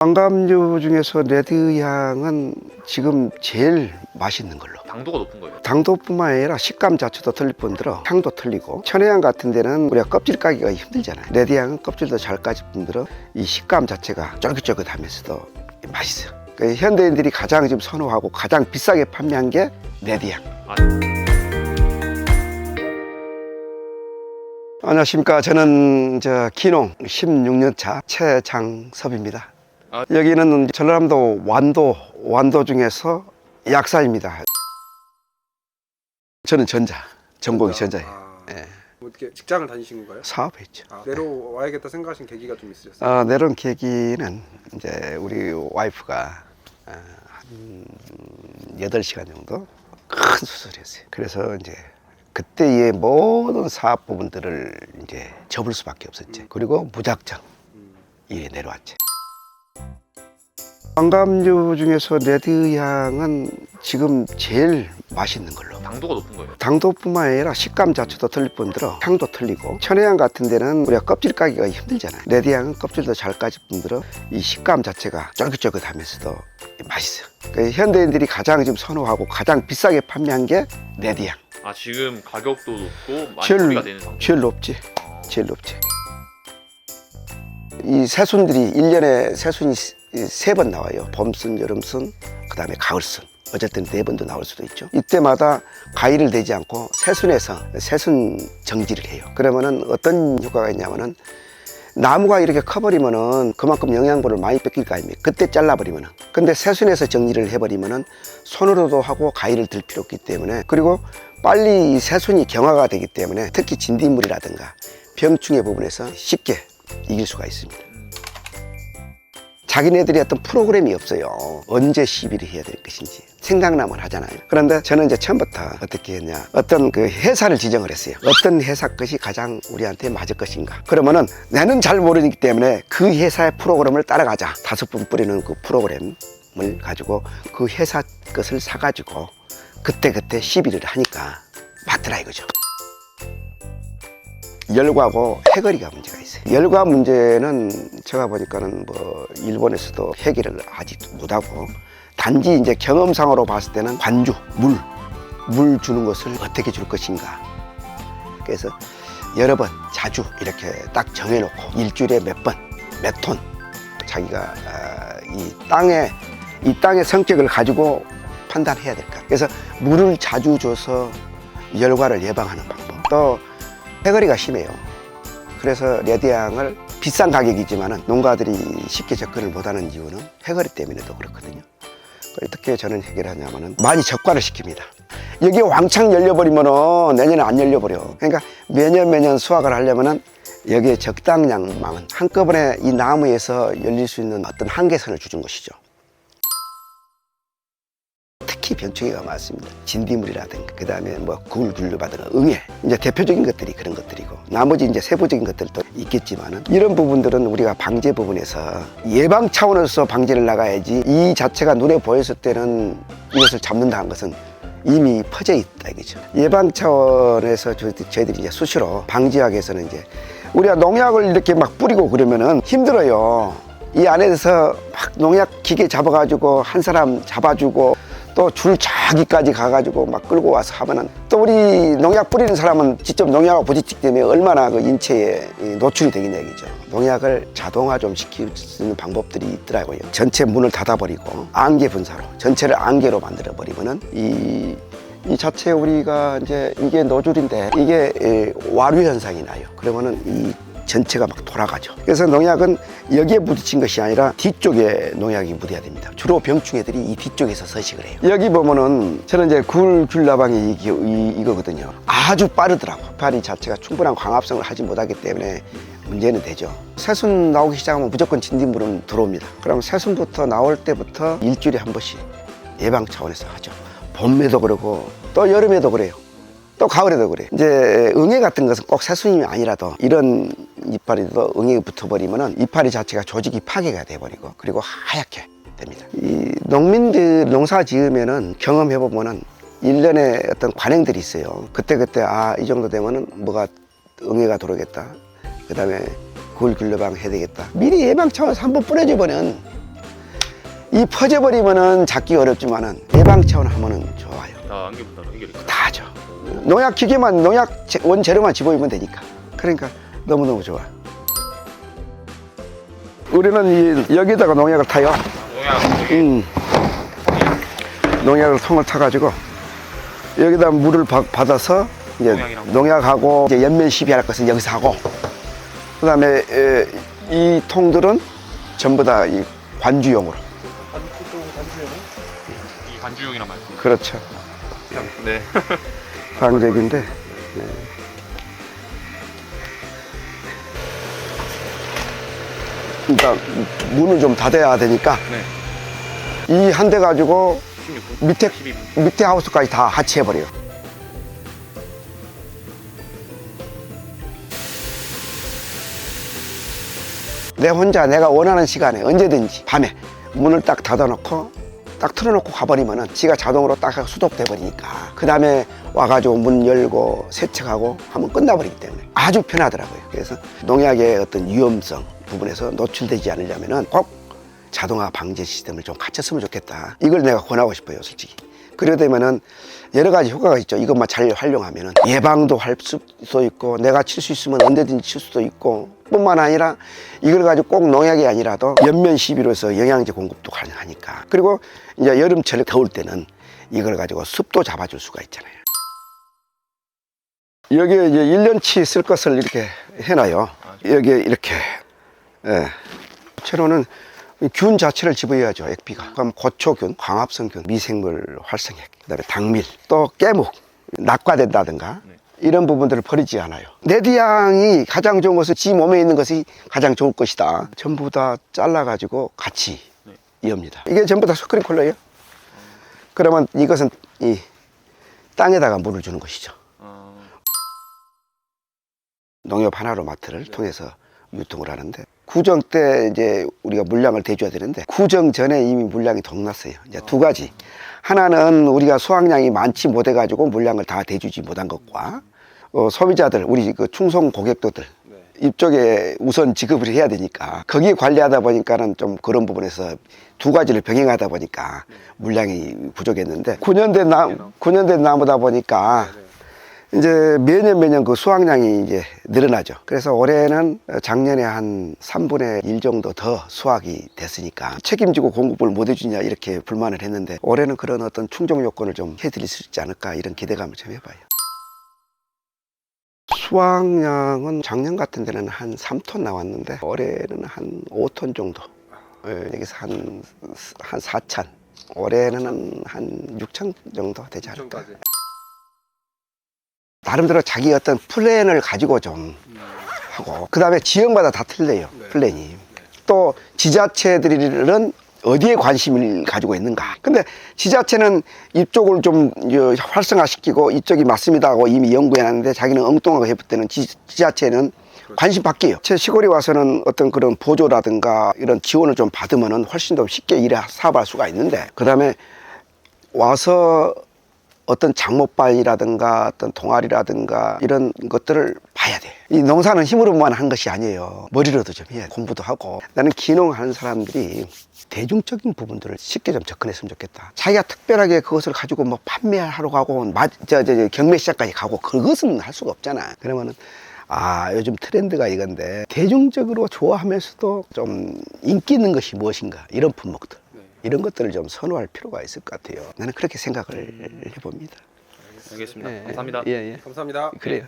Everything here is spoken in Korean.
광감류 중에서 레드향은 지금 제일 맛있는 걸로. 당도가 높은 거예요. 당도뿐만 아니라 식감 자체도 틀릴 뿐더러 향도 틀리고, 천혜향 같은 데는 우리가 껍질 까기가 힘들잖아요. 레드향은 껍질도 잘 까질 뿐더러 이 식감 자체가 쫄깃쫄깃하면서도 맛있어요. 그러니까 현대인들이 가장 지금 선호하고 가장 비싸게 판매한 게 레드향. 안녕하십니까. 저는 기농 16년차 최장섭입니다. 여기는 전라남도 완도 중에서 약사입니다. 저는 전공이 전자예요. 예. 뭐 이렇게 직장을 다니신 건가요? 사업했죠. 내려와야겠다 생각하신 계기가 좀 있으셨어요? 내려온 계기는 이제 우리 와이프가 한 8시간 정도 큰 수술을 했어요. 그래서 이제 그때의 모든 사업 부분들을 이제 접을 수밖에 없었지. 그리고 무작정 일에 내려왔지. 광감류 중에서 레드향은 지금 제일 맛있는 걸로. 당도가 높은 거예요. 당도뿐만 아니라 식감 자체도 틀릴 뿐더러 향도 틀리고, 천혜향 같은 데는 우리가 껍질 까기가 힘들잖아요. 레드향은 껍질도 잘 까질 뿐더러 이 식감 자체가 쫄깃쫄깃하면서도 맛있어요. 그러니까 현대인들이 가장 지금 선호하고 가장 비싸게 판매한 게 레드향. 지금 가격도 높고 많이 소비가 되는 상태. 제일 높지. 제일 높지. 이 새순들이 1년에 새순이 3번 나와요. 봄순, 여름순, 그 다음에 가을순. 어쨌든 4번도 나올 수도 있죠. 이때마다 가위를 대지 않고 새순에서 새순 정지를 해요. 그러면은 어떤 효과가 있냐면은 나무가 이렇게 커버리면은 그만큼 영양분을 많이 뺏길 거 아닙니까? 그때 잘라버리면은. 근데 새순에서 정리를 해버리면은 손으로도 하고 가위를 들 필요 없기 때문에, 그리고 빨리 이 새순이 경화가 되기 때문에 특히 진딧물이라든가 병충해 부분에서 쉽게 이길 수가 있습니다. 자기네들이 어떤 프로그램이 없어요. 언제 시비를 해야 될 것인지 생각나면 하잖아요. 그런데 저는 이제 처음부터 어떻게 했냐, 어떤 그 회사를 지정을 했어요. 어떤 회사 것이 가장 우리한테 맞을 것인가. 그러면은 나는 잘 모르기 때문에 그 회사의 프로그램을 따라가자. 5분 뿌리는 그 프로그램을 가지고 그 회사 것을 사가지고 그때 시비를 하니까 맞더라 이거죠. 열과하고 해거리가 문제가 있어요. 열과 문제는 제가 보니까는 뭐 일본에서도 해결을 아직 못하고, 단지 이제 경험상으로 봤을 때는 관주, 물 주는 것을 어떻게 줄 것인가. 그래서 여러 번 자주 이렇게 딱 정해놓고 일주일에 몇 번, 몇 톤 자기가 이 땅의 성격을 가지고 판단해야 될까. 그래서 물을 자주 줘서 열과를 예방하는 방법. 또 해거리가 심해요. 그래서 레드향을 비싼 가격이지만 농가들이 쉽게 접근을 못하는 이유는 해거리 때문에도 그렇거든요. 어떻게 저는 해결하냐면은 많이 적과를 시킵니다. 여기 왕창 열려버리면은 내년에 안 열려버려. 그러니까 매년 수확을 하려면은 여기에 적당량만 한꺼번에 이 나무에서 열릴 수 있는 어떤 한계선을 주는 것이죠. 특히 병충해가 많습니다. 진딧물이라든가, 그 다음에 뭐 굴굴류라든가 응애, 이제 대표적인 것들이 그런 것들이고, 나머지 이제 세부적인 것들도 있겠지만은, 이런 부분들은 우리가 방제 부분에서 예방 차원에서 방제를 나가야지, 이 자체가 눈에 보였을 때는 이것을 잡는다는 것은 이미 퍼져 있다 이거죠. 예방 차원에서 저희들이 이제 수시로 방지하기 위해서는 이제 우리가 농약을 이렇게 막 뿌리고 그러면은 힘들어요. 이 안에서 막 농약 기계 잡아가지고 한 사람 잡아주고 또 줄 자기까지 가가지고 막 끌고 와서 하면은, 또 우리 농약 뿌리는 사람은 직접 농약을 부딪히기 때문에 얼마나 그 인체에 노출이 되겠냐 이거죠. 농약을 자동화 좀 시킬 수 있는 방법들이 있더라고요. 전체 문을 닫아버리고 안개 분사로 전체를 안개로 만들어 버리면은 이 자체 우리가 이제 이게 노즐인데 이게 와류 현상이 나요. 그러면은 이 전체가 막 돌아가죠. 그래서 농약은 여기에 부딪힌 것이 아니라 뒤쪽에 농약이 묻어야 됩니다. 주로 병충해들이 이 뒤쪽에서 서식을 해요. 여기 보면은 저는 이제 굴귤라방이 이거거든요. 아주 빠르더라고. 이파리 자체가 충분한 광합성을 하지 못하기 때문에 문제는 되죠. 새순 나오기 시작하면 무조건 진딧물은 들어옵니다. 그럼 새순부터 나올 때부터 일주일에 한 번씩 예방 차원에서 하죠. 봄에도 그러고 또 여름에도 그래요. 또 가을에도 그래요. 이제 응애 같은 것은 꼭 새순이 아니라도 이런 이파리도 응애에 붙어버리면은 이파리 자체가 조직이 파괴가 돼버리고, 그리고 하얗게 됩니다. 이 농민들 농사 지으면은 경험해보면은 1년에 어떤 관행들이 있어요. 그때 이 정도 되면은 뭐가 응애가 들어오겠다. 그 다음에 굴 귤러방 해야 되겠다. 미리 예방 차원에서 한번 뿌려주면은 이 퍼져버리면은 잡기가 어렵지만은 예방 차원 하면은 좋아요. 다 안개분다로 해결이 돼요. 다 하죠. 농약 기계만 농약 원재료만 집어넣으면 되니까. 그러니까 너무너무 좋아. 우리는 여기다가 농약을 타요. 농약 농약을 통을 타가지고 여기다 물을 받아서 이제 농약이랑 농약하고 이제 연면 시비할 것은 여기서 하고, 그다음에 이 통들은 전부 다 이 관주용으로. 이 관주용이란 말씀. 그렇죠. 네. 방적인데. 일단 문을 좀 닫아야 되니까 네. 이 한 대 가지고 16분. 12분. 밑에 하우스까지 다 하치해버려요. 내 혼자 내가 원하는 시간에 언제든지 밤에 문을 딱 닫아놓고 딱 틀어놓고 가버리면은 지가 자동으로 딱 수독돼 버리니까 그 다음에 와가지고 문 열고 세척하고 하면 끝나버리기 때문에 아주 편하더라고요. 그래서 농약의 어떤 위험성 부분에서 노출되지 않으려면은 꼭 자동화 방제 시스템을 좀 갖췄으면 좋겠다. 이걸 내가 권하고 싶어요, 솔직히. 그러려면은 여러 가지 효과가 있죠. 이것만 잘 활용하면은 예방도 할 수도 있고, 내가 칠 수 있으면 언제든지 칠 수도 있고, 뿐만 아니라 이걸 가지고 꼭 농약이 아니라도 연면 시비로 해서 영양제 공급도 가능하니까. 그리고 이제 여름철 더울 때는 이걸 가지고 습도 잡아줄 수가 있잖아요. 여기에 이제 1년치 쓸 것을 이렇게 해놔요. 여기에 이렇게. 예. 채로는 균 자체를 집어야죠, 액비가. 그럼 고초균, 광합성균, 미생물 활성액, 그다음에 당밀, 또 깨묵, 낙과된다든가 이런 부분들을 버리지 않아요. 내디양이 가장 좋은 것은 지 몸에 있는 것이 가장 좋을 것이다. 전부 다 잘라가지고 같이 이옵니다. 이게 전부 다 스크린콜러예요. 그러면 이것은 이 땅에다가 물을 주는 것이죠. 농협 하나로 마트를 통해서 유통을 하는데, 구정 때 이제 우리가 물량을 대줘야 되는데 구정 전에 이미 물량이 동났어요. 이제 두 가지. 하나는 우리가 수확량이 많지 못해 가지고 물량을 다 대주지 못한 것과 소비자들, 우리 그 충성 고객도들 이쪽에 우선 지급을 해야 되니까 거기 관리하다 보니까는 좀 그런 부분에서 두 가지를 병행하다 보니까 물량이 부족했는데 9년 된 나무다 보니까 이제 매년 그 수확량이 이제 늘어나죠. 그래서 올해는 작년에 한 3분의 1 정도 더 수확이 됐으니까 책임지고 공급을 못 해주냐 이렇게 불만을 했는데, 올해는 그런 어떤 충족 요건을 좀 해드릴 수 있지 않을까 이런 기대감을 좀 해봐요. 수확량은 작년 같은 데는 한 3톤 나왔는데 올해는 한 5톤 정도. 여기서 한 4천. 올해는 한 6천 정도 되지 않을까. 나름대로 자기 어떤 플랜을 가지고 좀 하고, 그 다음에 지역마다 다 틀려요. 플랜이. 또 지자체들은 어디에 관심을 가지고 있는가. 근데 지자체는 이쪽을 좀 활성화시키고 이쪽이 맞습니다 하고 이미 연구해놨는데 자기는 엉뚱하게 해볼 때는 지자체는 관심 바뀌어요. 제 시골에 와서는 어떤 그런 보조라든가 이런 지원을 좀 받으면은 훨씬 더 쉽게 일에 사업할 수가 있는데, 그 다음에 와서 어떤 작목반이라든가 어떤 동아리라든가 이런 것들을 봐야 돼. 이 농사는 힘으로만 하는 것이 아니에요. 머리로도 좀 해야 돼. 공부도 하고. 나는 기농하는 사람들이 대중적인 부분들을 쉽게 좀 접근했으면 좋겠다. 자기가 특별하게 그것을 가지고 뭐 판매하러 가고 경매 시장까지 가고 그것은 할 수가 없잖아. 그러면은 요즘 트렌드가 이건데 대중적으로 좋아하면서도 좀 인기 있는 것이 무엇인가, 이런 품목들. 이런 것들을 좀 선호할 필요가 있을 것 같아요. 나는 그렇게 생각을 해봅니다. 알겠습니다. 감사합니다. 예. 감사합니다. 그래요.